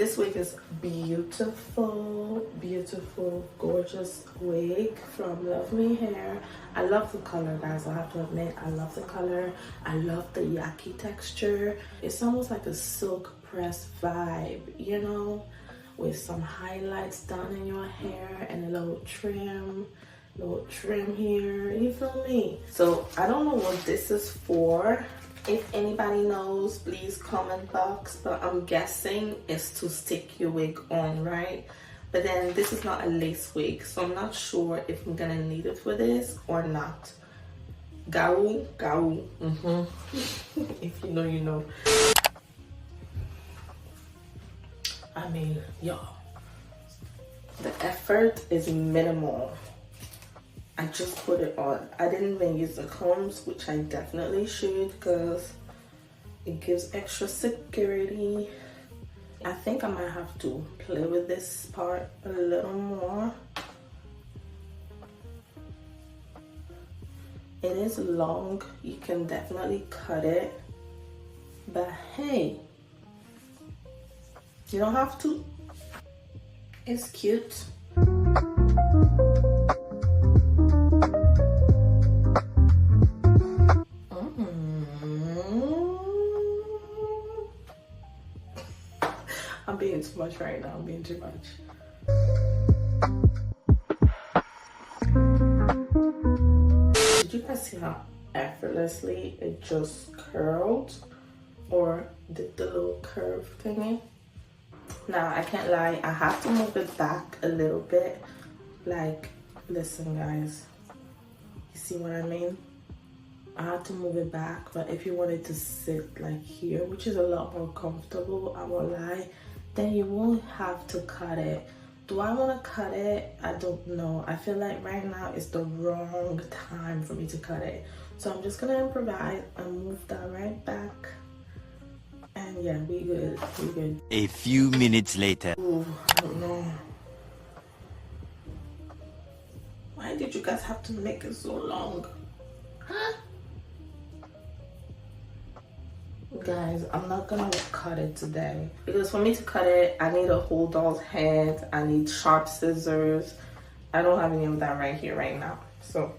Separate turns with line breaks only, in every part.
This wig is beautiful, beautiful, gorgeous wig from Luvme Hair. I love the color, guys. I have to admit, I love the color. I love the Yaki texture. It's almost like a silk press vibe, you know, with some highlights done in your hair and a little trim here. You feel me? So I don't know what this is for. If anybody knows, please comment box, but I'm guessing it's to stick your wig on, right? But then this is not a lace wig, so I'm not sure if I'm gonna need it for this or not. Gao. If you know, you know. I mean, y'all, the effort is minimal. I just put it on. I didn't even use the combs, which I definitely should, because it gives extra security. I think I might have to play with this part a little more. It is long. You can definitely cut it, but hey, you don't have to. It's cute. I'm being too much right now. I'm being too much. Did you guys see how effortlessly it just curled or did the little curve thingy? Now, I can't lie. I have to move it back a little bit. Like, listen, guys. You see what I mean? I have to move it back, but if you want it to sit like here, which is a lot more comfortable, I won't lie, then you won't have to cut it. Do I want to cut it? I don't know. I feel like right now is the wrong time for me to cut it. So I'm just gonna improvise and move that right back. And yeah, we good. We good.
A few minutes later.
Ooh, I don't know. Why did you guys have to make it so long? Huh? Guys, I'm not gonna cut it today because for me to cut it, I need a whole doll's hand. I need sharp scissors. I don't have any of that right here right now. So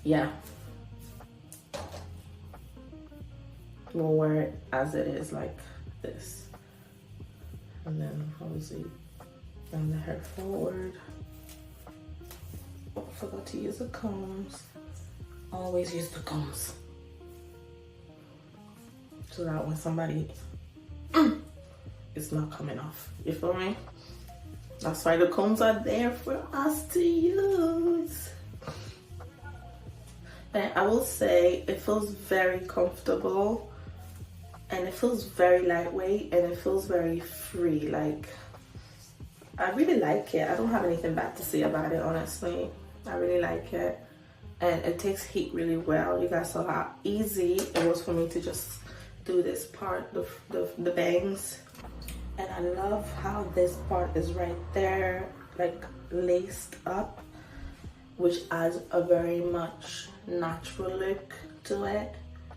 yeah, we'll wear it as it is, like this, and then obviously bring the hair forward. Oh, I forgot to use the combs. Always use the combs so that when somebody it's not coming off. You feel me? That's why the combs are there for us to use. And I will say it feels very comfortable and it feels very lightweight and it feels very free. Like, I really like it. I don't have anything bad to say about it, honestly. I really like it. And it takes heat really well. You guys saw how easy it was for me to just do this part, the bangs. And I love how this part is right there, like laced up, which adds a very much natural look to it.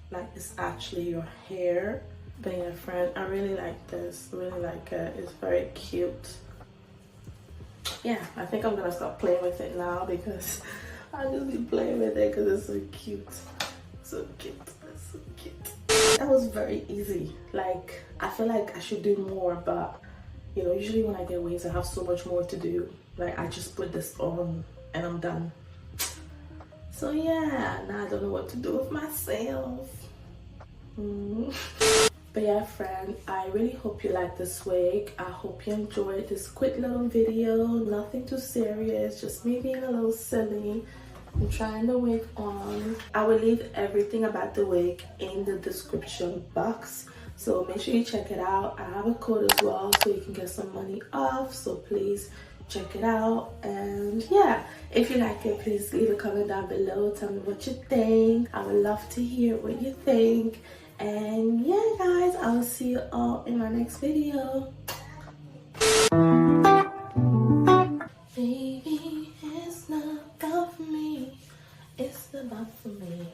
Like it's actually your hair. Being a friend, I really like this. Really like it. It's very cute. Yeah, I think I'm gonna stop playing with it now because I just be playing with it because it's so cute. So cute. It's so cute. That was very easy. Like, I feel like I should do more, but you know, usually when I get wigs, I have so much more to do. Like, I just put this on and I'm done. So yeah, now I don't know what to do with myself. But yeah, friend, I really hope you like this wig. I hope you enjoyed this quick little video. Nothing too serious, just me being a little silly and trying the wig on. I will leave everything about the wig in the description box, so make sure you check it out. I have a code as well, so you can get some money off, so please check it out. And yeah, if you like it, please leave a comment down below. Tell me what you think. I would love to hear what you think. And yeah, guys, I will see you all in my next video. Baby, it's not about me, it's about for me.